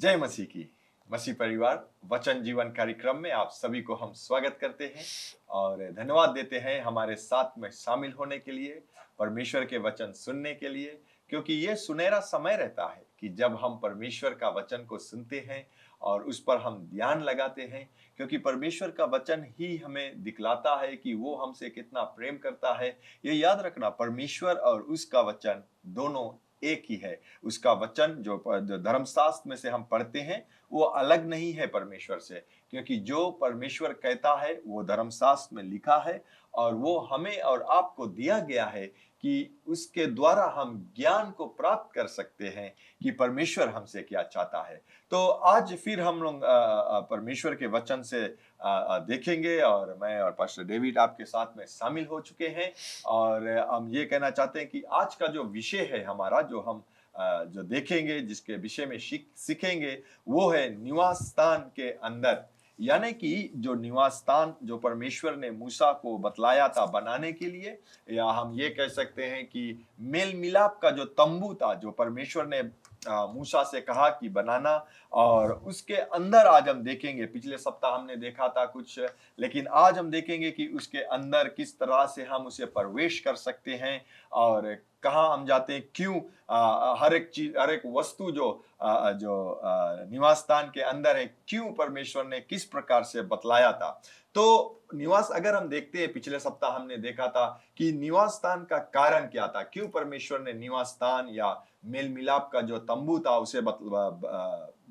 जय मसीह की। मसीह परिवार वचन जीवन कार्यक्रम में आप सभी को हम स्वागत करते हैं और धन्यवाद देते हैं हमारे साथ में शामिल होने के लिए, परमेश्वर के वचन सुनने के लिए। क्योंकि ये सुनहरा समय रहता है कि जब हम परमेश्वर का वचन को सुनते हैं और उस पर हम ध्यान लगाते हैं, क्योंकि परमेश्वर का वचन ही हमें दिखलाता है कि वो हमसे कितना प्रेम करता है। ये याद रखना, परमेश्वर और उसका वचन दोनों एक ही है। उसका वचन जो धर्मशास्त्र में से हम पढ़ते हैं वो अलग नहीं है परमेश्वर से, क्योंकि जो परमेश्वर कहता है वो धर्मशास्त्र में लिखा है और वो हमें और आपको दिया गया है कि उसके द्वारा हम ज्ञान को प्राप्त कर सकते हैं कि परमेश्वर हमसे क्या चाहता है। तो आज फिर हम लोग परमेश्वर के वचन से देखेंगे और मैं और पास्टर डेविड आपके साथ में शामिल हो चुके हैं और हम ये कहना चाहते हैं कि आज का जो विषय है हमारा, जो हम जो देखेंगे, जिसके विषय में सीखेंगे, वो है निवास स्थान के अंदर। यानी कि जो निवास स्थान जो परमेश्वर ने मूसा को बतलाया था बनाने के लिए, या हम ये कह सकते हैं कि मेल मिलाप का जो तंबू था जो परमेश्वर ने मूसा से कहा कि बनाना, और उसके अंदर आज हम देखेंगे। पिछले सप्ताह हमने देखा था कुछ, लेकिन आज हम देखेंगे कि उसके अंदर किस तरह से हम उसे प्रवेश कर सकते हैं और कहाँ हम जाते हैं, क्यों हर एक चीज, हर एक वस्तु जो निवास स्थान के अंदर है, क्यों परमेश्वर ने किस प्रकार से बतलाया था। तो निवास, अगर हम देखते हैं, पिछले सप्ताह हमने देखा था कि निवास स्थान का कारण क्या था, क्यों परमेश्वर ने निवास स्थान या मेल मिलाप का जो तंबू था उसे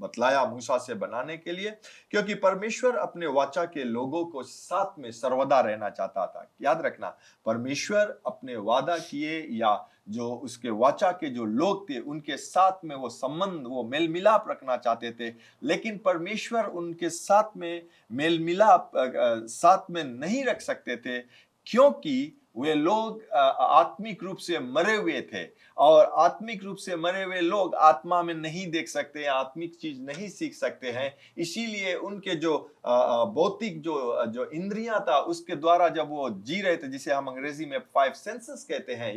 बतलाया मूसा से बनाने के लिए। क्योंकि परमेश्वर अपने वाचा के लोगों को साथ में सर्वदा रहना चाहता था। याद रखना, परमेश्वर अपने वादा किए या जो उसके वाचा के जो लोग थे उनके साथ में वो संबंध, वो मेल मिलाप रखना चाहते थे। लेकिन परमेश्वर उनके साथ में मेल मिलाप साथ में नहीं रख सकते थे, क्योंकि वे लोग आत्मिक रूप से मरे हुए थे और आत्मिक रूप से मरे हुए लोग आत्मा में नहीं देख सकते, आत्मिक चीज नहीं सीख सकते हैं। इसीलिए उनके जो भौतिक जो इंद्रियां था उसके द्वारा जब वो जी रहे थे, जिसे हम अंग्रेजी में 5 सेंसेस कहते हैं,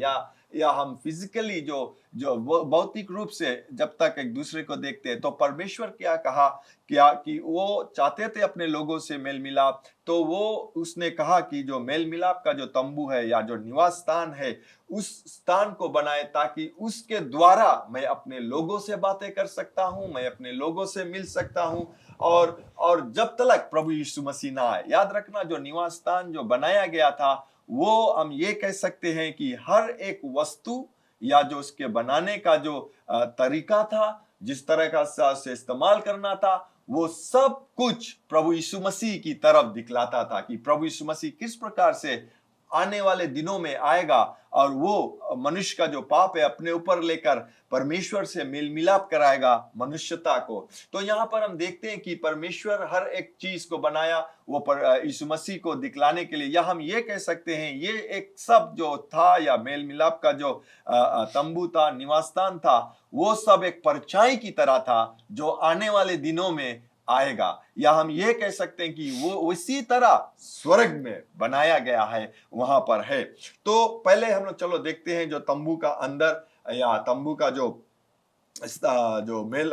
या हम फिजिकली जो भौतिक रूप से जब तक एक दूसरे को देखते हैं, तो परमेश्वर क्या कहा कि वो चाहते थे अपने लोगों से मेल मिलाप। तो वो उसने कहा कि जो मेल मिलाप का जो तंबू है या जो निवास स्थान है, उस स्थान को बनाए ताकि उसके द्वारा मैं अपने लोगों से बातें कर सकता हूं, मैं अपने लोगों से मिल सकता हूं। और जब तक प्रभु यीशु मसीह ना आए, याद रखना, जो निवास स्थान जो बनाया गया था, वो हम ये कह सकते हैं कि हर एक वस्तु या जो उसके बनाने का जो तरीका था, जिस तरह का से इस्तेमाल करना था, वो सब कुछ प्रभु यीशु मसीह की तरफ दिखलाता था कि प्रभु यीशु मसीह किस प्रकार से आने वाले दिनों में आएगा और वो मनुष्य का जो पाप है अपने ऊपर लेकर परमेश्वर से मेल मिलाप कराएगा मनुष्यता को। तो यहाँ पर हम देखते हैं कि परमेश्वर हर एक चीज को बनाया वो यीशु मसीह को दिखलाने के लिए, या हम ये कह सकते हैं ये एक सब जो था, या मेल मिलाप का जो तंबू था, निवास स्थान था, वो सब एक परछाई की तरह था जो आने वाले दिनों में आएगा। या हम ये कह सकते हैं कि वो उसी तरह स्वर्ग में बनाया गया है, वहां पर है। तो पहले हम लोग चलो देखते हैं जो तंबू का अंदर, या तंबू का जो मेल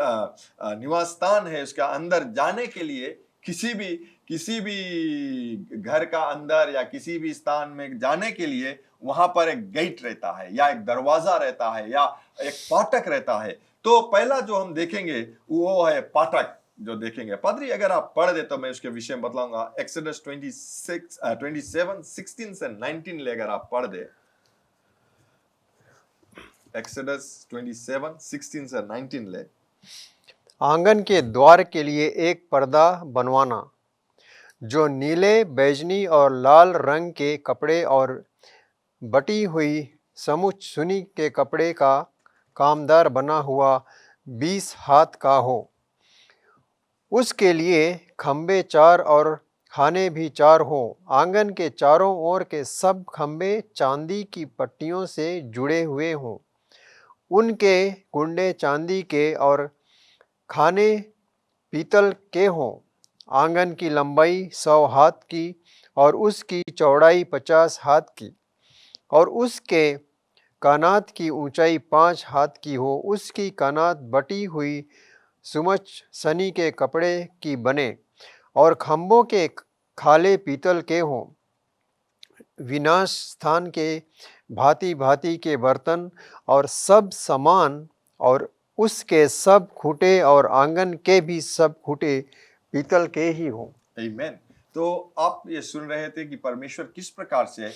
निवास स्थान है, उसका अंदर जाने के लिए किसी भी घर का अंदर या किसी भी स्थान में जाने के लिए वहां पर एक गेट रहता है, या एक दरवाजा रहता है, या एक फाटक रहता है। तो पहला जो हम देखेंगे वो है फाटक, जो देखेंगे। पादरी, अगर आप पढ़ दे तो मैं उसके विषय में बतलाऊंगा। एक्सोडस 27 16 से 19 ले, अगर आप पढ़ दे। एक्सोडस 27 16 से 19 ले। आंगन के द्वार के लिए एक पर्दा बनवाना, जो नीले, बैजनी और लाल रंग के कपड़े और बटी हुई समुच सुनी के कपड़े का कामदार बना हुआ 20 हाथ का हो। उसके लिए खंबे 4 और खाने भी 4 हों। आंगन के चारों ओर के सब खंबे चांदी की पट्टियों से जुड़े हुए हों। उनके कुंडे चांदी के और खाने पीतल के हों। आंगन की लंबाई 100 हाथ की और उसकी चौड़ाई 50 हाथ की, और उसके कानात की ऊंचाई 5 हाथ की हो। उसकी कानात बटी हुई सुमच सनी के कपड़े की बने और खम्भों के खाले पीतल के हों। विनाश स्थान के भांति भांति के बर्तन और सब सामान और उसके सब खूंटे और आंगन के भी सब खूंटे पीतल के ही हों। आमीन। तो आप ये सुन रहे थे कि परमेश्वर किस प्रकार से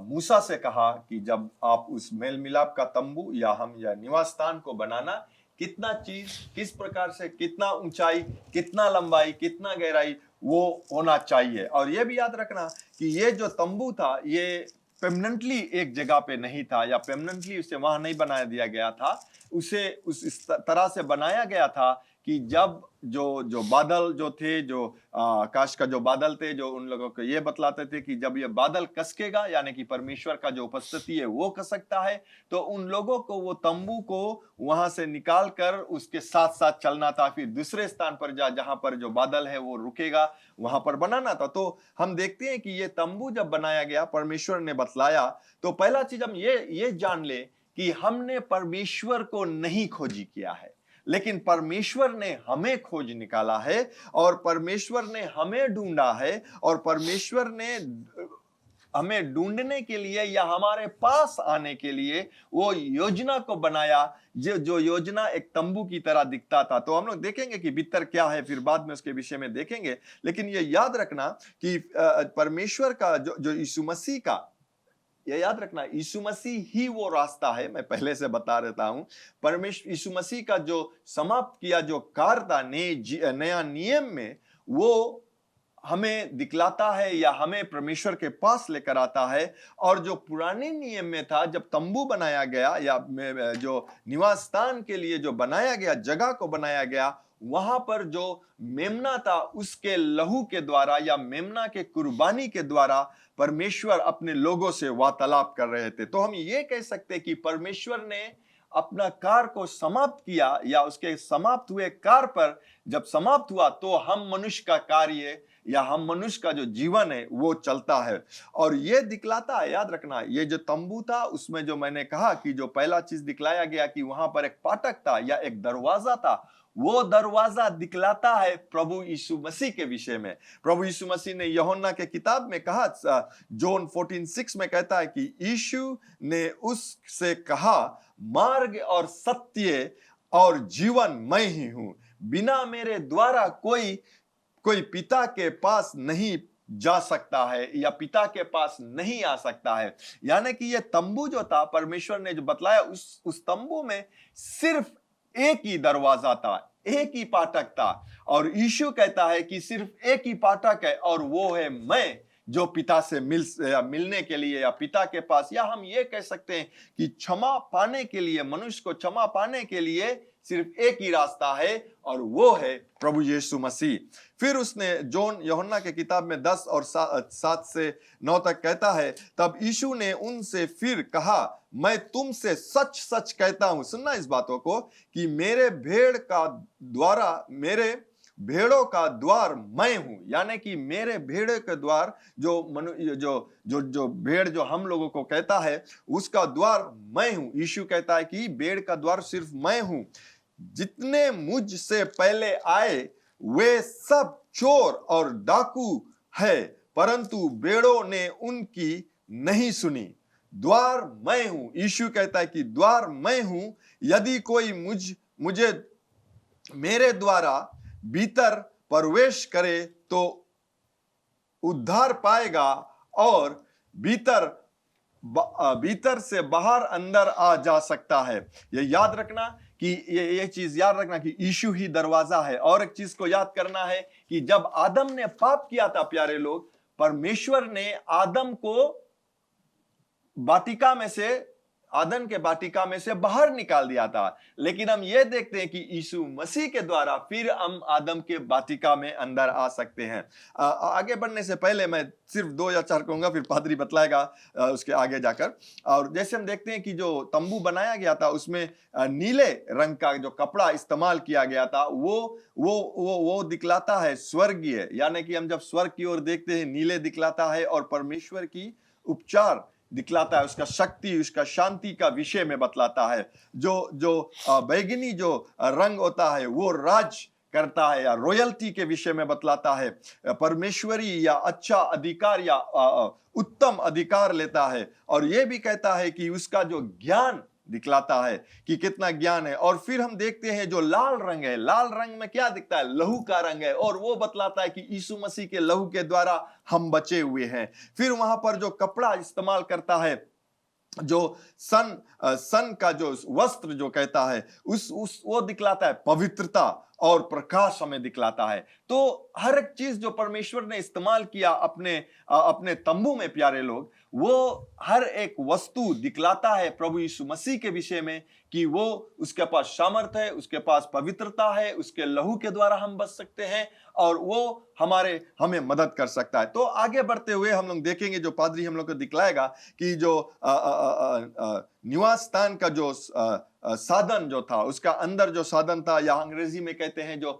मूसा से कहा कि जब आप उस मेल मिलाप का तंबू या निवास स्थान को बनाना, कितना चीज किस प्रकार से, कितना ऊंचाई, कितना लंबाई, कितना गहराई वो होना चाहिए। और ये भी याद रखना कि ये जो तंबू था ये परमानेंटली एक जगह पे नहीं था या परमानेंटली उसे वहां नहीं बना दिया गया था। उसे इस तरह से बनाया गया था कि जब जो बादल जो थे, जो आकाश का जो बादल थे, जो उन लोगों को ये बतलाते थे कि जब ये बादल कसकेगा, यानी कि परमेश्वर का जो उपस्थिति है वो कसकता है, तो उन लोगों को वो तंबू को वहां से निकाल कर उसके साथ साथ चलना था, फिर दूसरे स्थान पर जहां पर जो बादल है वो रुकेगा वहां पर बनाना था। तो हम देखते हैं कि ये तंबू जब बनाया गया, परमेश्वर ने बतलाया, तो पहला चीज हम ये जान ले कि हमने परमेश्वर को नहीं खोजी किया है, लेकिन परमेश्वर ने हमें खोज निकाला है और परमेश्वर ने हमें ढूंढा है और परमेश्वर ने हमें ढूंढने के लिए या हमारे पास आने के लिए वो योजना को बनाया, जो योजना एक तंबू की तरह दिखता था। तो हम लोग देखेंगे कि भीतर क्या है, फिर बाद में उसके विषय में देखेंगे। लेकिन ये याद रखना कि परमेश्वर का जो यीशु मसीह का, ये याद रखना, यीशु मसीह ही वो रास्ता है। मैं पहले से बता देता हूं, परमेश्वर यीशु मसीह का जो समाप्त किया जो कार्य था नया नियम में, वो हमें दिखलाता है या हमें परमेश्वर के पास लेकर आता है। और जो पुराने नियम में था, जब तंबू बनाया गया या जो निवास स्थान के लिए जो बनाया गया, जगह को बनाया गया, वहां पर जो मेमना था उसके लहू के द्वारा या मेमना के कुर्बानी के द्वारा परमेश्वर अपने लोगों से वार्तालाप कर रहे थे। तो हम ये कह सकते हैं कि परमेश्वर ने अपना कार्य को समाप्त किया या उसके समाप्त हुए कार्य पर जब समाप्त हुआ, तो हम मनुष्य का कार्य या हम मनुष्य का जो जीवन है वो चलता है। और ये दिखलाता है, याद रखना, ये जो तंबू था उसमें जो मैंने कहा कि जो पहला चीज दिखलाया गया कि वहां पर एक फाटक था या एक दरवाजा था, वो दरवाजा दिखलाता है प्रभु यीशु मसीह के विषय में। प्रभु यीशु मसीह ने यूहन्ना के किताब में कहा, जॉन 14:6 में कहता है कि यीशु ने उससे कहा, मार्ग और सत्य और जीवन मैं ही हूं, बिना मेरे द्वारा कोई पिता के पास नहीं जा सकता है या पिता के पास नहीं आ सकता है। यानी कि ये तंबू जो था, परमेश्वर ने जो बतलाया, उस तंबू में सिर्फ एक ही दरवाजा था, एक ही फाटक था। और यीशु कहता है कि सिर्फ एक ही फाटक है और वो है मैं, जो पिता से मिलने के लिए या पिता के पास, या हम ये कह सकते हैं कि क्षमा पाने के लिए, मनुष्य को क्षमा पाने के लिए सिर्फ एक ही रास्ता है और वो है प्रभु यीशु मसीह। फिर उसने जॉन यूहन्ना के किताब में 10 और 7 से 9 तक कहता है, तब यीशु ने उनसे फिर कहा, मैं तुमसे सच सच कहता हूं, सुनना इस बातों को, कि मेरे भेड़ों का द्वार मैं हूं। यानी कि मेरे भेड़ के द्वार, जो भेड़ जो हम लोगों को कहता है, उसका द्वार मैं हूं। यीशु कहता है कि भेड़ का द्वार सिर्फ मैं हूं। जितने मुझसे पहले आए वे सब चोर और डाकू है, परंतु भेड़ों ने उनकी नहीं सुनी। द्वार मैं हूं। यीशु कहता है कि द्वार मैं हूं, यदि कोई मुझे मेरे द्वारा भीतर प्रवेश करे तो उद्धार पाएगा और भीतर से बाहर अंदर आ जा सकता है। ये याद रखना कि ये चीज याद रखना कि यीशु ही दरवाजा है। और एक चीज को याद करना है कि जब आदम ने पाप किया था, प्यारे लोग, परमेश्वर ने आदम को आदम के वाटिका में से बाहर निकाल दिया था। लेकिन हम ये देखते हैं कि यीशु मसीह के द्वारा फिर हम आदम के वाटिका में अंदर आ सकते हैं। आगे बढ़ने से पहले मैं सिर्फ 2 या 4 कहूंगा, फिर पादरी बतलाएगा उसके आगे जाकर। और जैसे हम देखते हैं कि जो तंबू बनाया गया था उसमें नीले रंग का जो कपड़ा इस्तेमाल किया गया था, वो दिखलाता है स्वर्गीय। यानी कि हम जब स्वर्ग की ओर देखते हैं, नीले दिखलाता है और परमेश्वर की उपचार दिखलाता है, उसका शक्ति, उसका शांति का विषय में बतलाता है। जो जो बैगनी जो रंग होता है वो राज करता है या रॉयल्टी के विषय में बतलाता है, परमेश्वरी या अच्छा अधिकार या उत्तम अधिकार लेता है। और ये भी कहता है कि उसका जो ज्ञान दिखलाता है कि कितना ज्ञान है। और फिर हम देखते हैं जो लाल रंग है, लाल रंग में क्या दिखता है? लहू का रंग है, और वो बतलाता है कि यीशु मसीह के लहू के द्वारा हम बचे हुए हैं। फिर वहां पर जो कपड़ा इस्तेमाल करता है, जो सन का जो वस्त्र जो कहता है, उस वो दिखलाता है पवित्रता और प्रकाश हमें दिखलाता है। तो हर एक चीज जो परमेश्वर ने इस्तेमाल किया अपने तंबू में, प्यारे लोग, वो हर एक वस्तु दिखलाता है प्रभु यीशु मसीह के विषय में कि वो उसके पास सामर्थ्य है, उसके पास पवित्रता है, उसके लहू के द्वारा हम बच सकते हैं और वो हमें मदद कर सकता है। तो आगे बढ़ते हुए हम लोग देखेंगे, जो पादरी हम लोग को दिखलाएगा कि जो निवास स्थान का जो साधन जो था, उसका अंदर जो साधन था, या अंग्रेजी में कहते हैं जो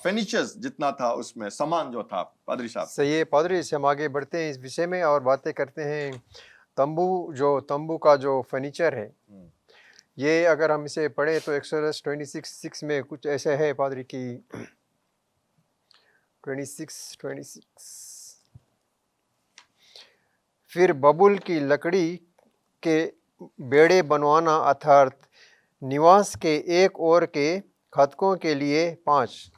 फर्नीचर्स जितना था, उसमें सामान जो था। पादरी साहब, सही है पादरी, से हम आगे बढ़ते हैं इस विषय में और बातें करते हैं। तंबू का जो फर्नीचर है, ये अगर हम इसे पढ़े तो एक्सोडस 26:6 में कुछ ऐसा है पादरी की 26 फिर बबुल की लकड़ी के बेड़े बनवाना, अर्थात निवास के एक ओर के खतकों के लिए 5।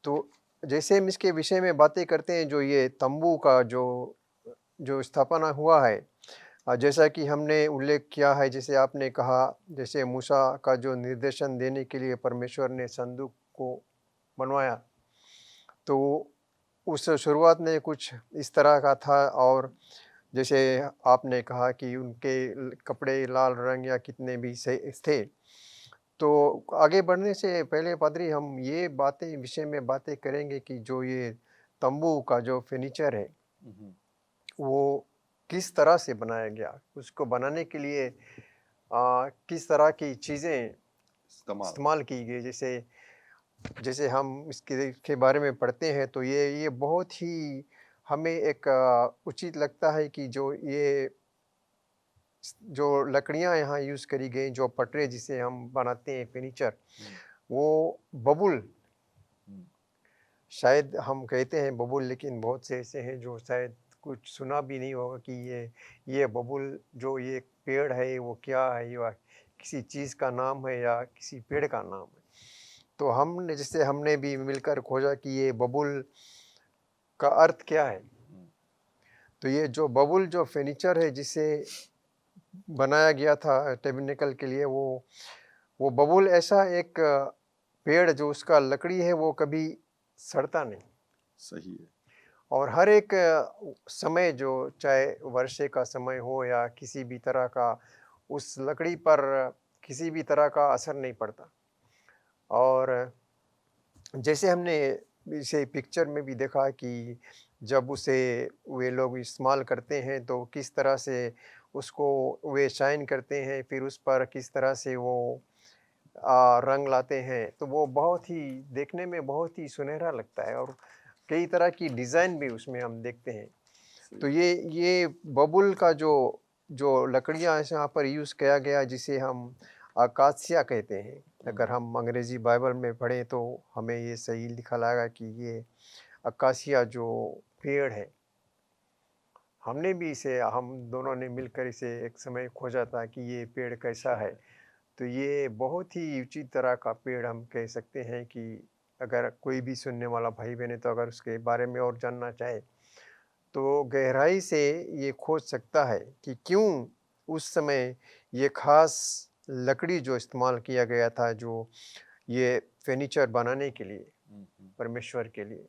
तो जैसे हम इसके विषय में बातें करते हैं, जो ये तंबू का जो स्थापना हुआ है, जैसा कि हमने उल्लेख किया है, जैसे आपने कहा, जैसे मूसा का जो निर्देशन देने के लिए परमेश्वर ने संदूक को बनवाया, तो उस शुरुआत में कुछ इस तरह का था। और जैसे आपने कहा कि उनके कपड़े लाल रंग या कितने भी सही थे। तो आगे बढ़ने से पहले पादरी, हम ये विषय में बातें करेंगे कि जो ये तंबू का जो फर्नीचर है, वो किस तरह से बनाया गया, उसको बनाने के लिए किस तरह की चीज़ें इस्तेमाल की गई। जैसे हम इसके बारे में पढ़ते हैं तो ये बहुत ही हमें एक उचित लगता है कि जो लकड़ियां यहाँ यूज़ करी गई, जो पटरे जिसे हम बनाते हैं फर्नीचर, वो बबुल, शायद हम कहते हैं बबुल, लेकिन बहुत से ऐसे हैं जो शायद कुछ सुना भी नहीं होगा कि ये बबुल जो ये पेड़ है वो क्या है, या किसी चीज़ का नाम है या किसी पेड़ का नाम है। तो हमने भी मिलकर खोजा कि ये बबुल का अर्थ क्या है। तो ये जो बबुल जो फर्नीचर है जिसे बनाया गया था टेबरनेकल के लिए, वो बबुल ऐसा एक पेड़ जो उसका लकड़ी है वो कभी सड़ता नहीं। सही है। और हर एक समय, जो चाहे वर्षे का समय हो या किसी भी तरह का, उस लकड़ी पर किसी भी तरह का असर नहीं पड़ता। और जैसे हमने इसे पिक्चर में भी देखा कि जब उसे वे लोग इस्तेमाल करते हैं तो किस तरह से उसको वे शाइन करते हैं, फिर उस पर किस तरह से वो रंग लाते हैं, तो वो बहुत ही देखने में बहुत ही सुनहरा लगता है। और कई तरह की डिज़ाइन भी उसमें हम देखते हैं। तो ये बबुल का जो लकड़ियाँ ऐसे यहाँ पर यूज़ किया गया, जिसे हम अकासिया कहते हैं। अगर हम अंग्रेज़ी बाइबल में पढ़ें तो हमें ये सही लिखा लगेगा कि ये अकासिया जो पेड़ है, हमने भी हम दोनों ने मिलकर इसे एक समय खोजा था कि ये पेड़ कैसा है। तो ये बहुत ही उचित तरह का पेड़ हम कह सकते हैं कि अगर कोई भी सुनने वाला भाई बहन है तो अगर उसके बारे में और जानना चाहे तो गहराई से ये खोज सकता है कि क्यों उस समय ये खास लकड़ी जो इस्तेमाल किया गया था, जो ये फर्नीचर बनाने के लिए, परमेश्वर के लिए।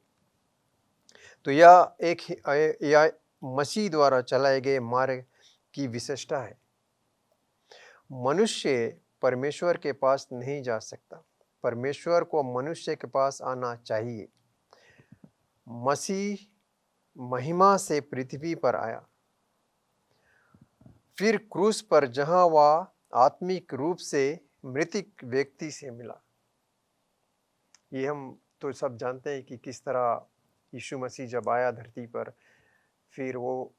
तो यह मसीह द्वारा चलाए गए मार्ग की विशेषता है। मनुष्य परमेश्वर के पास नहीं जा सकता, परमेश्वर को मनुष्य के पास आना चाहिए। मसीह महिमा से पृथ्वी पर आया, फिर क्रूस पर जहां वह आत्मिक रूप से मृतिक व्यक्ति से मिला। ये हम तो सब जानते हैं कि किस तरह यीशु मसीह जब आया धरती पर, फिर वो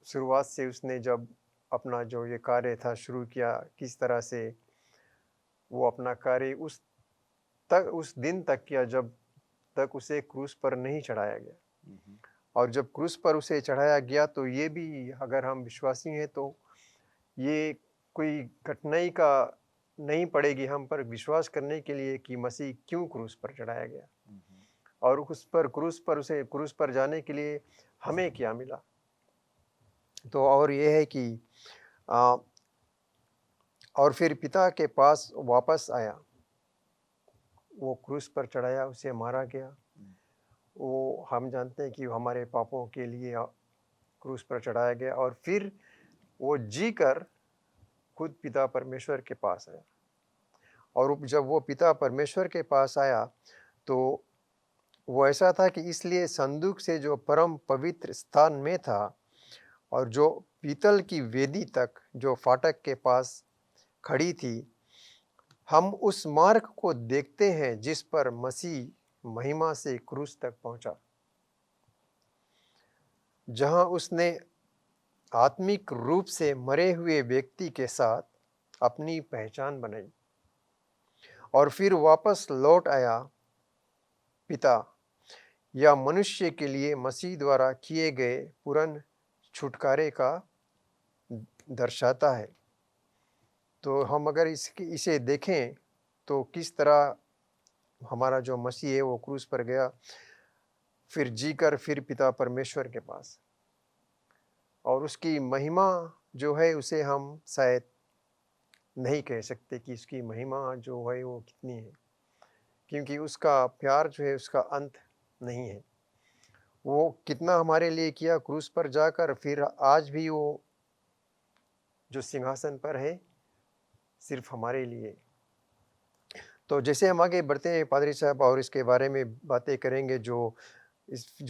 शुरुआत से उसने जब अपना जो ये कार्य था शुरू किया, किस तरह से वो अपना कार्य उस दिन तक किया जब तक उसे क्रूस पर नहीं चढ़ाया गया। और जब क्रूस पर उसे चढ़ाया गया तो ये भी, अगर हम विश्वासी हैं तो ये कोई कठिनाई का नहीं पड़ेगी हम पर विश्वास करने के लिए कि मसीह क्यों क्रूस पर चढ़ाया गया और उसे क्रूस पर जाने के लिए हमें क्या मिला। तो और ये है कि और फिर पिता के पास वापस आया, वो क्रूस पर चढ़ाया, उसे मारा गया। वो हम जानते हैं कि हमारे पापों के लिए क्रूस पर चढ़ाया गया और फिर वो जी कर खुद पिता परमेश्वर के पास आया। और जब वो पिता परमेश्वर के पास आया तो वो ऐसा था कि इसलिए संदूक से जो परम पवित्र स्थान में था और जो पीतल की वेदी तक जो फाटक के पास खड़ी थी, हम उस मार्ग को देखते हैं जिस पर मसीह महिमा से क्रूस तक पहुंचा, जहां उसने आत्मिक रूप से मरे हुए व्यक्ति के साथ अपनी पहचान बनाई और फिर वापस लौट आया। पिता या मनुष्य के लिए मसीह द्वारा किए गए पूर्ण छुटकारे का दर्शाता है। तो हम अगर इसे देखें तो किस तरह हमारा जो मसीह है वो क्रूस पर गया, फिर जीकर फिर पिता परमेश्वर के पास, और उसकी महिमा जो है उसे हम शायद नहीं कह सकते कि उसकी महिमा जो है वो कितनी है, क्योंकि उसका प्यार जो है उसका अंत नहीं है। वो कितना हमारे लिए किया क्रूस पर जाकर, फिर आज भी वो जो सिंहासन पर है सिर्फ हमारे लिए। तो जैसे हम आगे बढ़ते हैं पादरी साहब और इसके बारे में बातें करेंगे, जो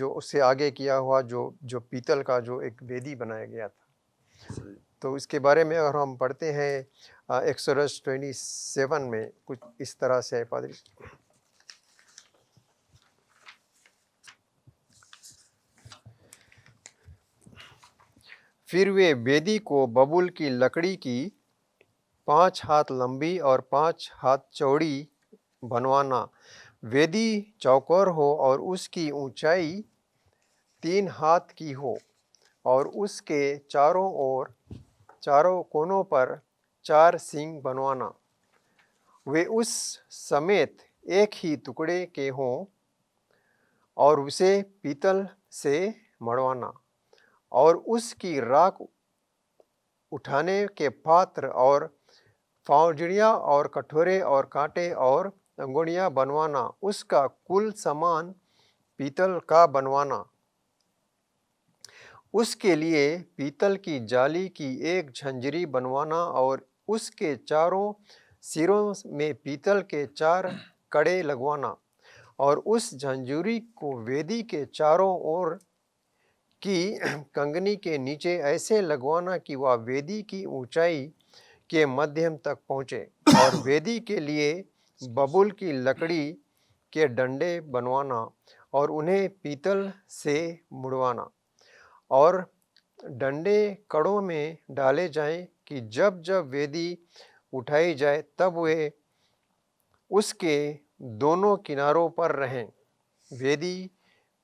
उससे आगे किया हुआ जो पीतल का जो एक वेदी बनाया गया था। तो इसके बारे में अगर हम पढ़ते हैं एक्सोडस 27 में कुछ इस तरह से है पादरी। फिर वे वेदी को बबूल की लकड़ी की 5 हाथ लंबी और 5 हाथ चौड़ी बनवाना। वेदी चौकोर हो और उसकी ऊंचाई 3 हाथ की हो और उसके चारों कोनों पर 4 सींग बनवाना। वे उस समेत एक ही टुकड़े के हों और उसे पीतल से मढ़वाना और उसकी राख उठाने के पात्र और फावड़ियाँ और कटोरे और कांटे और अंगुड़ियाँ बनवाना। उसका कुल सामान पीतल का बनवाना। उसके लिए पीतल की जाली की एक झंझरी बनवाना और उसके चारों सिरों में पीतल के 4 कड़े लगवाना और उस झंझरी को वेदी के चारों ओर की कंगनी के नीचे ऐसे लगवाना कि वह वेदी की ऊंचाई के मध्यम तक पहुँचे। और वेदी के लिए बबूल की लकड़ी के डंडे बनवाना और उन्हें पीतल से मुड़वाना और डंडे कड़ों में डाले जाएं कि जब जब वेदी उठाई जाए तब वे उसके दोनों किनारों पर रहें। वेदी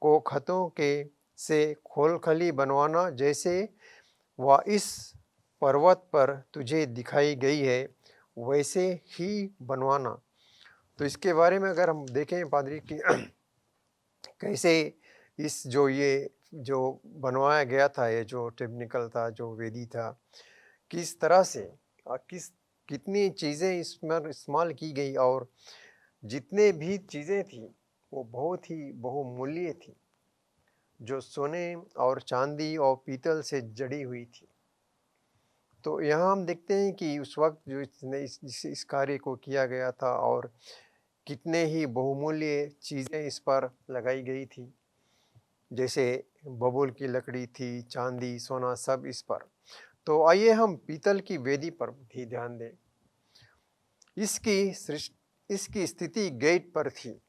को खतों के से खोलखली बनवाना जैसे वह इस पर्वत पर तुझे दिखाई गई है वैसे ही बनवाना। तो इसके बारे में अगर हम देखें पादरी की कैसे ये जो बनवाया गया था, ये जो टेक्निकल था, जो वेदी था, किस तरह से और कितनी चीज़ें इसमें इस्तेमाल की गई और जितने भी चीज़ें थी वो बहुत ही बहुमूल्य थी, जो सोने और चांदी और पीतल से जड़ी हुई थी। तो यहाँ हम देखते हैं कि उस वक्त जो इस कार्य को किया गया था और कितने ही बहुमूल्य चीज़ें इस पर लगाई गई थी, जैसे बबूल की लकड़ी थी, चांदी, सोना, सब इस पर। तो आइए हम पीतल की वेदी पर भी ध्यान दें। इसकी स्थिति गेट पर थी।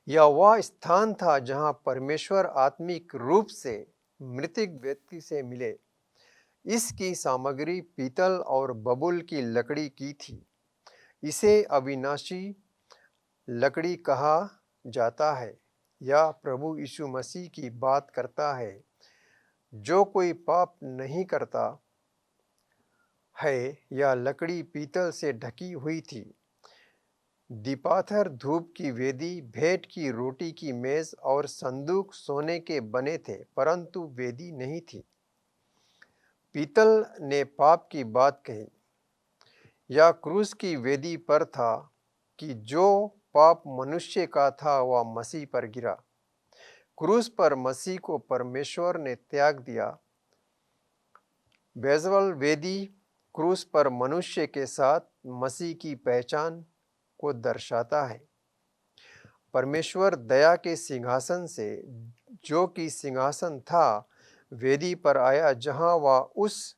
यह वह स्थान था जहां परमेश्वर आत्मिक रूप से मृतिक व्यक्ति से मिले। इसकी सामग्री पीतल और बबूल की लकड़ी की थी। इसे अविनाशी लकड़ी कहा जाता है। यह प्रभु यीशु मसीह की बात करता है, जो कोई पाप नहीं करता है। यह लकड़ी पीतल से ढकी हुई थी। दीपाथर, धूप की वेदी, भेंट की रोटी की मेज और संदूक सोने के बने थे, परंतु वेदी नहीं थी। पीतल ने पाप की बात कही। यह क्रूस की वेदी पर था कि जो पाप मनुष्य का था वह मसीह पर गिरा। क्रूस पर मसीह को परमेश्वर ने त्याग दिया। बेजवल वेदी क्रूस पर मनुष्य के साथ मसीह की पहचान को दर्शाता है। परमेश्वर दया के सिंहासन से, जो कि सिंहासन था, वेदी पर आया, जहां वह उस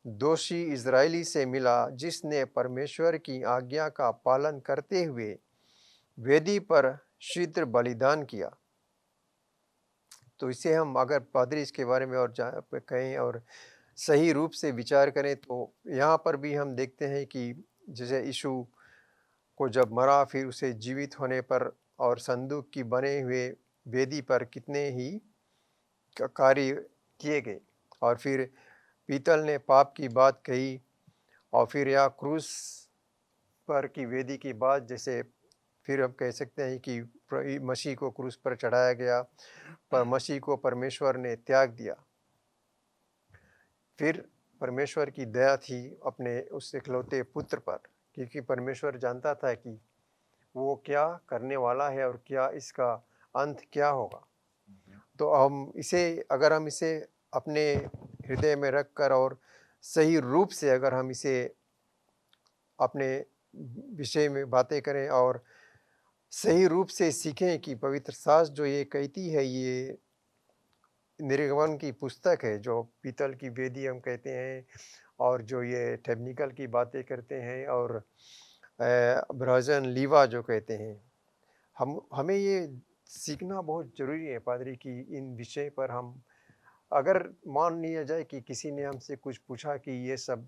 दोषी इजरायली से मिला जिसने परमेश्वर की आज्ञा का पालन करते हुए वेदी पर शीघ्र बलिदान किया। तो इसे हम अगर पादरी इसके बारे में और कहें और सही रूप से विचार करें तो यहाँ पर भी हम देखते हैं कि जैसे यीशु को जब मरा, फिर उसे जीवित होने पर और संदूक की बने हुए वेदी पर कितने ही कार्य किए गए, और फिर पीतल ने पाप की बात कही, और फिर यह क्रूस पर की वेदी की बात, जैसे फिर हम कह सकते हैं कि मसीह को क्रूस पर चढ़ाया गया, पर मसीह को परमेश्वर ने त्याग दिया। फिर परमेश्वर की दया थी अपने उस इकलौते पुत्र पर, क्योंकि परमेश्वर जानता था कि वो क्या करने वाला है और क्या इसका अंत क्या होगा। तो अगर हम इसे अपने हृदय में रखकर और सही रूप से अगर हम इसे अपने विषय में बातें करें और सही रूप से सीखें कि पवित्र शास्त्र जो ये कहती है, ये निर्गमन की पुस्तक है, जो पीतल की वेदी हम कहते हैं, और जो ये टेक्निकल की बातें करते हैं, और ब्राजन लीवा जो कहते हैं, हमें ये सीखना बहुत ज़रूरी है पादरी कि इन विषय पर हम अगर मान लिया जाए कि किसी ने हमसे कुछ पूछा कि ये सब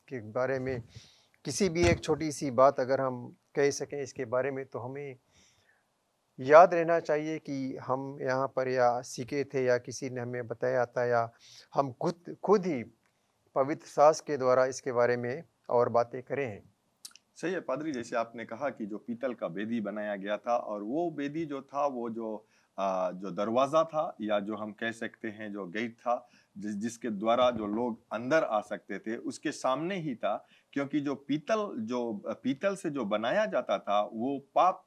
के बारे में किसी भी एक छोटी सी बात अगर हम कह सकें इसके बारे में, तो हमें याद रहना चाहिए कि हम यहाँ पर या सीखे थे या किसी ने हमें बताया था, या हम खुद ही पवित्र शास्त्र के द्वारा इसके बारे में और बातें करें हैं। सही है पादरी, जैसे आपने कहा कि जो पीतल का वेदी बनाया गया था, और वो वेदी जो था वो जो दरवाजा था, या जो हम कह सकते हैं जो गेट था, जिसके द्वारा जो लोग अंदर आ सकते थे, उसके सामने ही था। क्योंकि जो पीतल से जो बनाया जाता था, वो पाप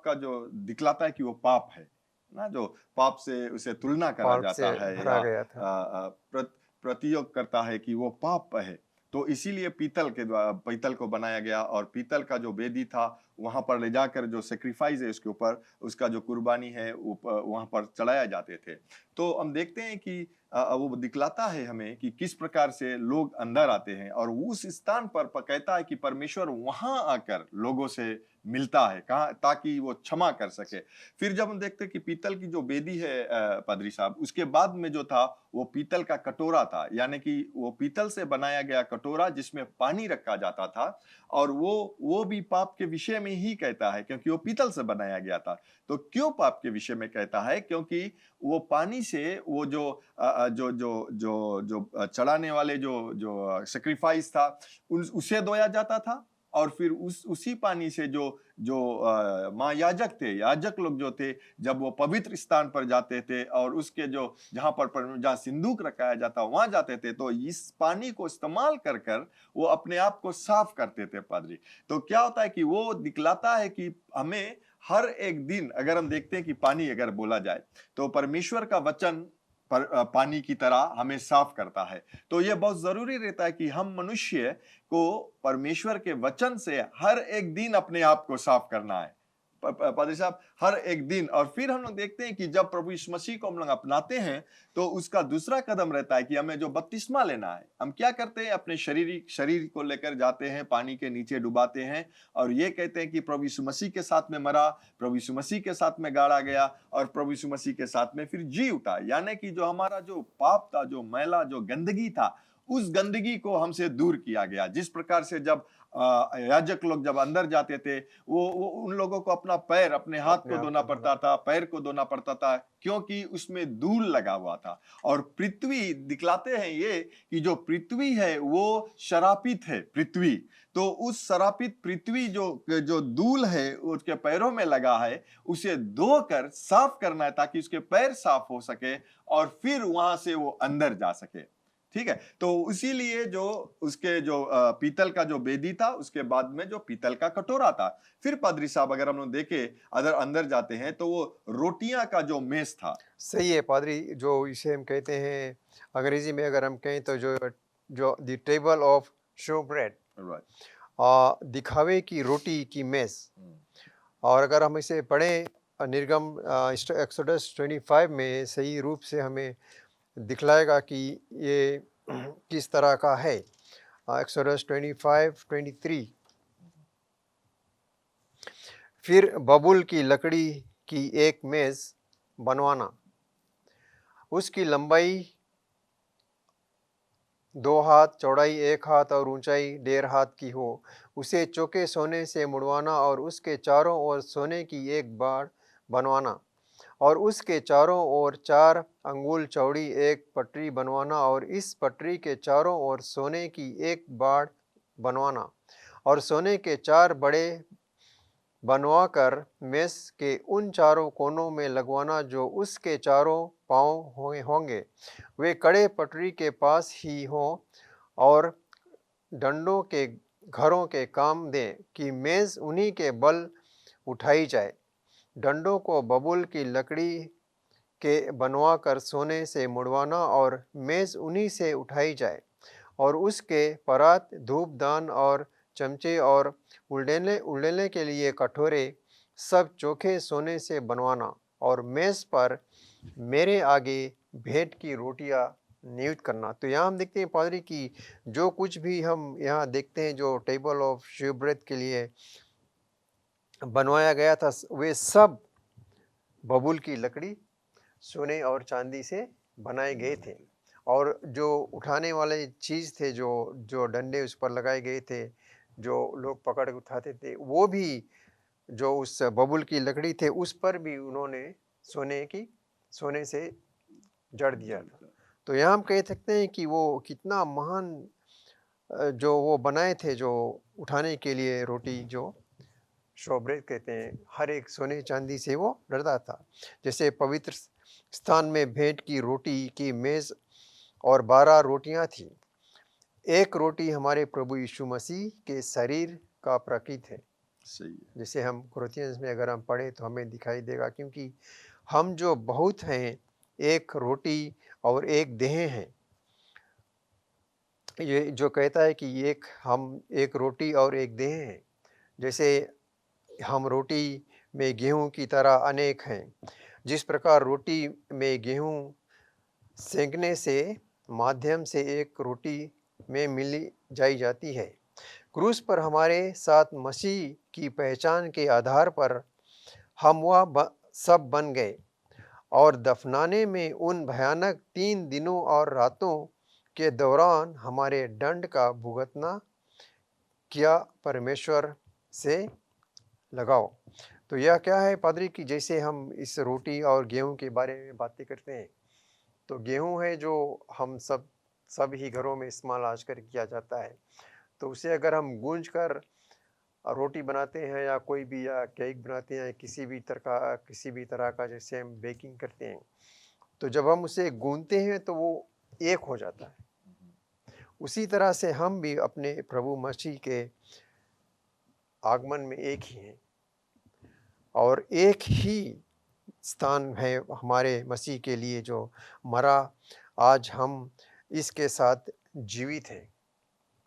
का जो दिखलाता है कि वो पाप है ना, जो पाप से उसे तुलना करा पाप जाता से है, भरा या गया था। प्रतियोग करता है कि वो पाप है। तो इसीलिए पीतल को बनाया गया, और पीतल का जो वेदी था वहां पर ले जाकर जो सेक्रीफाइस है उसके ऊपर, उसका जो कुर्बानी है वहां पर चढ़ाया जाते थे। तो हम देखते हैं कि वो दिखलाता है हमें कि किस प्रकार से लोग अंदर आते हैं, और उस स्थान पर कहता है कि परमेश्वर वहां आकर लोगों से मिलता है, कहा, ताकि वो क्षमा कर सके। फिर जब हम देखते हैं कि पीतल की जो वेदी है पादरी साहब, उसके बाद में जो था वो पीतल का कटोरा था, यानी कि वो पीतल से बनाया गया कटोरा जिसमें पानी रखा जाता था, और वो भी पाप के विषय में ही कहता है, क्योंकि वो पीतल से बनाया गया था। तो क्यों पाप के विषय में कहता है? क्योंकि वो पानी से वो जो चढ़ाने वाले जो सेक्रीफाइस था, उसे धोया जाता था, और फिर उसी पानी से जो जो याजक लोग जो थे, जब वो पवित्र स्थान पर जाते थे, और उसके जहां सिंदूक रखाया जाता वहां जाते थे, तो इस पानी को इस्तेमाल कर कर वो अपने आप को साफ करते थे पादरी। तो क्या होता है कि वो दिखलाता है कि हमें हर एक दिन, अगर हम देखते हैं कि पानी अगर बोला जाए, तो परमेश्वर का वचन पानी की तरह हमें साफ करता है। तो यह बहुत जरूरी रहता है कि हम मनुष्य को परमेश्वर के वचन से हर एक दिन अपने आप को साफ करना है, पादरी साहब, हर एक दिन। और फिर हम लोग देखते हैं कि जब प्रभु यीशु मसीह को हम लोग अपनाते हैं तो उसका दूसरा कदम रहता है कि हमें जो बपतिस्मा लेना है। हम क्या करते हैं, अपने शरीर को लेकर जाते हैं, पानी के नीचे डुबाते हैं और ये कहते हैं कि प्रभु यीशु मसीह के साथ में मरा, प्रभु यीशु मसीह के साथ में गाड़ा गया और प्रभु यीशु मसीह के साथ में फिर जी उठा। यानी कि जो हमारा जो पाप था, जो मैला, जो गंदगी था, उस गंदगी को हमसे दूर किया गया। जिस प्रकार से जब याजक लोग जब अंदर जाते थे, वो उन लोगों को अपना पैर, अपने हाथ को धोना पड़ता था, पैर को धोना पड़ता था, क्योंकि उसमें धूल लगा हुआ था। और पृथ्वी दिखलाते हैं ये कि जो पृथ्वी है वो शरापित है पृथ्वी। तो उस शरापित पृथ्वी जो जो धूल है उसके पैरों में लगा है, उसे धोकर साफ करना है ताकि उसके पैर साफ हो सके और फिर वहां से वो अंदर जा सके। ठीक है, तो इसीलिए जो उसके जो पीतल का जो बेदी था, उसके बाद में जो पीतल का कटोरा था। फिर पादरी साहब अगर हम लोग देखें, अगर अंदर जाते हैं तो वो रोटियां का जो मेज था। सही है पादरी, जो इसे हम कहते हैं अंग्रेजी में अगर हम कहें तो जो जो the table of show bread, दिखावे की रोटी की मेज। और अगर हम इसे पढ़ें निर्गम एक्सोडस 25 में सही रूप से हमें दिखलाएगा कि ये किस तरह का है। एक्सोडस 25:23, फिर बबूल की लकड़ी की एक मेज बनवाना, उसकी लंबाई 2 हाथ, चौड़ाई 1 हाथ और ऊंचाई 1.5 हाथ की हो। उसे चौके सोने से मुड़वाना और उसके चारों ओर सोने की एक बाड़ बनवाना और उसके चारों ओर 4 अंगुल चौड़ी एक पटरी बनवाना और इस पटरी के चारों ओर सोने की एक बाड़ बनवाना और सोने के 4 बड़े बनवाकर मेस के उन चारों कोनों में लगवाना जो उसके चारों पांव होंगे, वे कड़े पटरी के पास ही हों और डंडों के घरों के काम दें कि मेज उन्हीं के बल उठाई जाए। डंडों को बबूल की लकड़ी के बनवाकर सोने से मुड़वाना और मेज उन्हीं से उठाई जाए और उसके परात, धूपदान और चमचे और उड़ेलने के लिए कटोरे सब चोखे सोने से बनवाना और मेज पर मेरे आगे भेंट की रोटियां नियुक्त करना। तो यहाँ हम देखते हैं पादरी की जो कुछ भी हम यहाँ देखते हैं जो टेबल ऑफ शोब्रेड के लिए बनवाया गया था, वे सब बबूल की लकड़ी, सोने और चांदी से बनाए गए थे। और जो उठाने वाले चीज़ थे, जो जो डंडे उस पर लगाए गए थे, जो लोग पकड़ के उठाते थे, वो भी जो उस बबूल की लकड़ी थे उस पर भी उन्होंने सोने से जड़ दिया था। तो यहाँ हम कह सकते हैं कि वो कितना महान जो वो बनाए थे, जो उठाने के लिए रोटी, जो शोब्रेड कहते हैं, हर एक सोने चांदी से वो डरता था। जैसे पवित्र स्थान में भेंट की रोटी की मेज और 12 रोटियां थी। एक रोटी हमारे प्रभु यीशु मसीह के शरीर का प्रतीक है। सही है। जैसे हम कुरिन्थियंस में अगर हम पढ़े तो हमें दिखाई देगा, क्योंकि हम जो बहुत हैं, एक रोटी और एक देह हैं। ये जो कहता है कि हम एक रोटी और एक देह हैं। जैसे हम रोटी में गेहूं की तरह अनेक हैं, जिस प्रकार रोटी में गेहूं सेंकने से माध्यम से एक रोटी में मिली जाई जाती है। क्रूस पर हमारे साथ मसीह की पहचान के आधार पर हम वह सब बन गए और दफनाने में उन भयानक 3 दिनों और रातों के दौरान हमारे दंड का भुगतना किया परमेश्वर से लगाओ। तो यह क्या है पादरी कि जैसे हम इस रोटी और गेहूं के बारे में बातें करते हैं, तो गेहूं है जो हम सब ही घरों में इस्तेमाल आजकल किया जाता है। तो उसे अगर हम गूंज कर रोटी बनाते हैं या कोई भी या केक बनाते हैं, किसी भी तरह का जैसे हम बेकिंग करते हैं, तो जब हम उसे गूंथते हैं तो वो एक हो जाता है। उसी तरह से हम भी अपने प्रभु मसीह के आगमन में एक ही हैं और एक ही स्थान है हमारे मसीह के लिए जो मरा। आज हम इसके साथ जीवित हैं।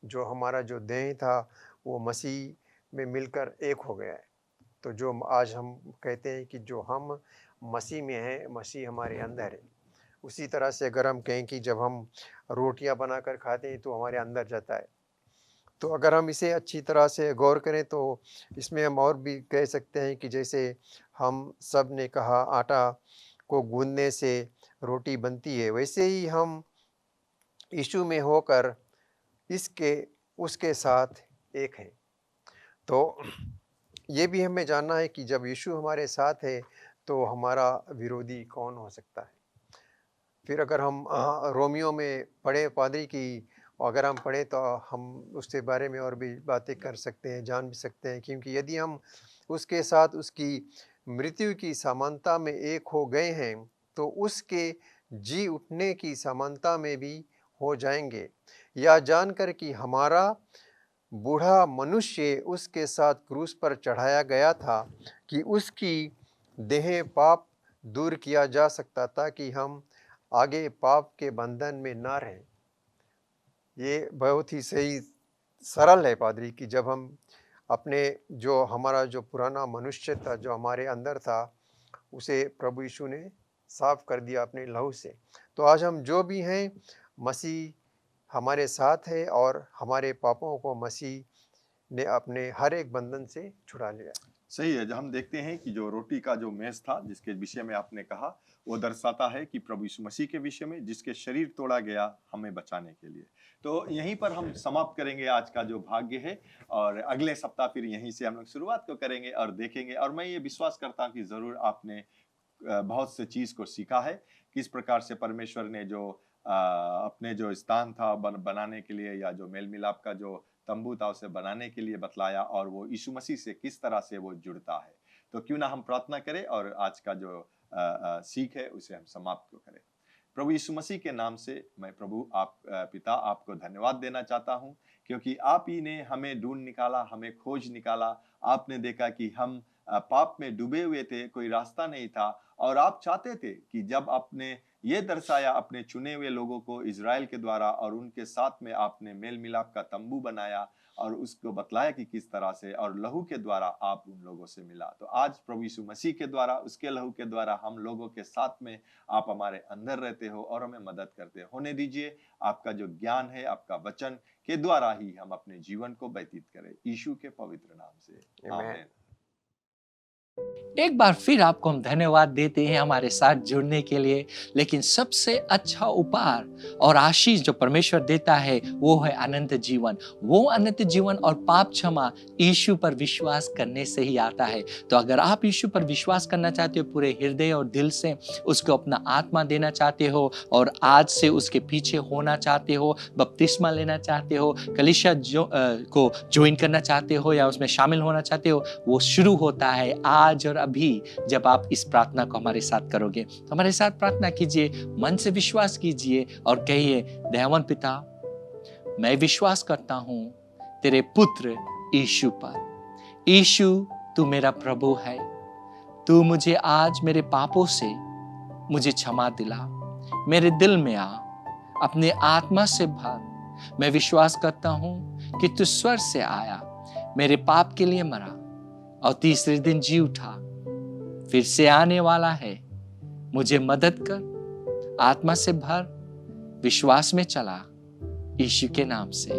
जो हमारा जो देह था वो मसीह में मिलकर एक हो गया है। तो जो आज हम कहते हैं कि जो हम मसीह में हैं, मसीह हमारे अंदर है, उसी तरह से अगर हम कहें कि जब हम रोटियां बनाकर खाते हैं तो हमारे अंदर जाता है। तो अगर हम इसे अच्छी तरह से गौर करें तो इसमें हम और भी कह सकते हैं कि जैसे हम सब ने कहा आटा को गूंदने से रोटी बनती है, वैसे ही हम यीशु में होकर इसके उसके साथ एक हैं। तो ये भी हमें जानना है कि जब यीशु हमारे साथ है तो हमारा विरोधी कौन हो सकता है। फिर अगर हम रोमियो में पढ़े पादरी की, अगर हम पढ़ें तो हम उसके बारे में और भी बातें कर सकते हैं, जान भी सकते हैं, क्योंकि यदि हम उसके साथ उसकी मृत्यु की समानता में एक हो गए हैं तो उसके जी उठने की समानता में भी हो जाएंगे। या जानकर कि हमारा बूढ़ा मनुष्य उसके साथ क्रूस पर चढ़ाया गया था कि उसकी देह पाप दूर किया जा सकता था कि हम आगे पाप के बंधन में ना रहें। ये बहुत ही सही सरल है पादरी कि जब हम अपने जो हमारा जो पुराना मनुष्य था, जो हमारे अंदर था, उसे प्रभु यीशु ने साफ कर दिया अपने लहू से। तो आज हम जो भी हैं, मसीह हमारे साथ है और हमारे पापों को मसीह ने अपने हर एक बंधन से छुड़ा लिया। सही है। जब हम देखते हैं कि जो रोटी का जो मेज था जिसके विषय में आपने कहा, वो दर्शाता है कि प्रभु यीशु मसीह के विषय में, जिसके शरीर तोड़ा गया हमें बचाने के लिए। तो यहीं पर हम समाप्त करेंगे आज का जो भाग्य है, और अगले सप्ताह फिर यहीं से हम लोग शुरुआत को करेंगे और देखेंगे। और मैं ये विश्वास करता हूँ कि ज़रूर आपने बहुत से चीज़ को सीखा है, किस प्रकार से परमेश्वर ने जो अपने जो स्थान था बनाने के लिए, या जो मेल मिलाप का जो तंबू था उसे बनाने के लिए बतलाया, और वो यीशु मसीह से किस तरह से वो जुड़ता है। तो क्यों ना हम प्रार्थना करें और आज का जो सीख है उसे हम समाप्त को करें। प्रभु यीशु मसीह के नाम से मैं प्रभु आप पिता आपको धन्यवाद देना चाहता हूँ, क्योंकि आप ही ने हमें ढूंढ निकाला, हमें खोज निकाला। आपने देखा कि हम पाप में डूबे हुए थे, कोई रास्ता नहीं था, और आप चाहते थे कि जब आपने ये दर्शाया अपने चुने हुए लोगों को इजराइल के द्वारा, और उनके साथ में आपने मेल मिलाप का तंबू बनाया और उसको बतलाया कि किस तरह से, और लहू के द्वारा आप उन लोगों से मिला। तो आज प्रभु यीशु मसीह के द्वारा, उसके लहू के द्वारा हम लोगों के साथ में आप हमारे अंदर रहते हो और हमें मदद करते हो। होने दीजिए आपका जो ज्ञान है, आपका वचन के द्वारा ही हम अपने जीवन को व्यतीत करें, यीशु के पवित्र नाम से, आमीन। एक बार फिर आपको हम धन्यवाद देते हैं हमारे साथ जुड़ने के लिए। लेकिन सबसे अच्छा उपहार और आशीष जो परमेश्वर देता है वो है अनंत जीवन। वो अनंत जीवन और पाप क्षमा यीशु पर विश्वास करने से ही आता है। तो अगर आप यीशु पर विश्वास करना चाहते हो, पूरे हृदय और दिल से उसको अपना आत्मा देना चाहते हो और आज से उसके पीछे होना चाहते हो, बपतिस्मा लेना चाहते हो, कलीसिया को ज्वाइन करना चाहते हो या उसमें शामिल होना चाहते हो, वो शुरू होता है आज और अभी जब आप इस प्रार्थना को हमारे साथ करोगे। तो हमारे साथ प्रार्थना कीजिए, मन से विश्वास कीजिए और कहिए, दयावान पिता, मैं विश्वास करता हूं तेरे पुत्र यीशु पर। यीशु, तू मेरा प्रभु है। तू मुझे आज मेरे पापों से मुझे क्षमा दिला, मेरे दिल में आ, अपने आत्मा से भर। मैं विश्वास करता हूं कि तू स्वर्ग से आया, मेरे पाप के लिए मरा और तीसरे दिन जी उठा, फिर से आने वाला है। मुझे मदद कर, आत्मा से भर, विश्वास में चला, यीशु के नाम से,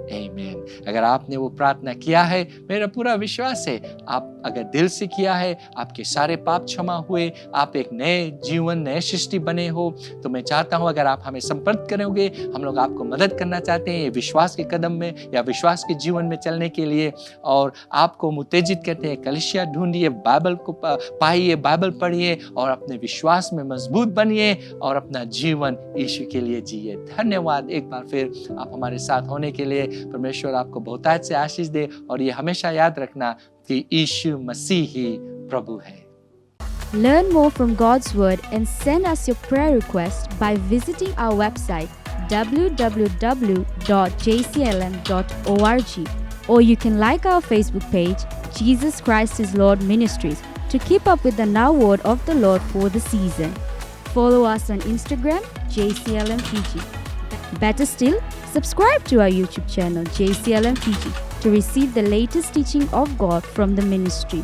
आमीन। अगर आपने वो प्रार्थना किया है, मेरा पूरा विश्वास है आप अगर दिल से किया है, आपके सारे पाप क्षमा हुए, आप एक नए जीवन, नए सृष्टि बने हो। तो मैं चाहता हूं अगर आप हमें संपर्क करोगे, हम लोग आपको मदद करना चाहते हैं ये विश्वास के कदम में या विश्वास के जीवन में चलने के लिए, और आपको उत्तेजित करते हैं, कलीसिया ढूंढिए, बाइबल को पाइए, बाइबल पढ़िए और अपने विश्वास में मजबूत बनिए और अपना जीवन यीशु के लिए जिए। धन्यवाद एक बार फिर आप हमारे साथ होने के लिए। परमेश्वर आपको बहुतायत से आशीष दे और ये हमेशा याद रखना कि यीशु मसीह ही प्रभु है। Learn more from God's Word and send us your prayer requests by visiting our website www.jclm.org, or you can like our Facebook page, Jesus Christ is Lord Ministries, to keep up with the Now Word of the Lord for the season. Follow us on Instagram, JCLM Fiji. Better still, subscribe to our YouTube channel, JCLM Fiji, to receive the latest teaching of God from the ministry.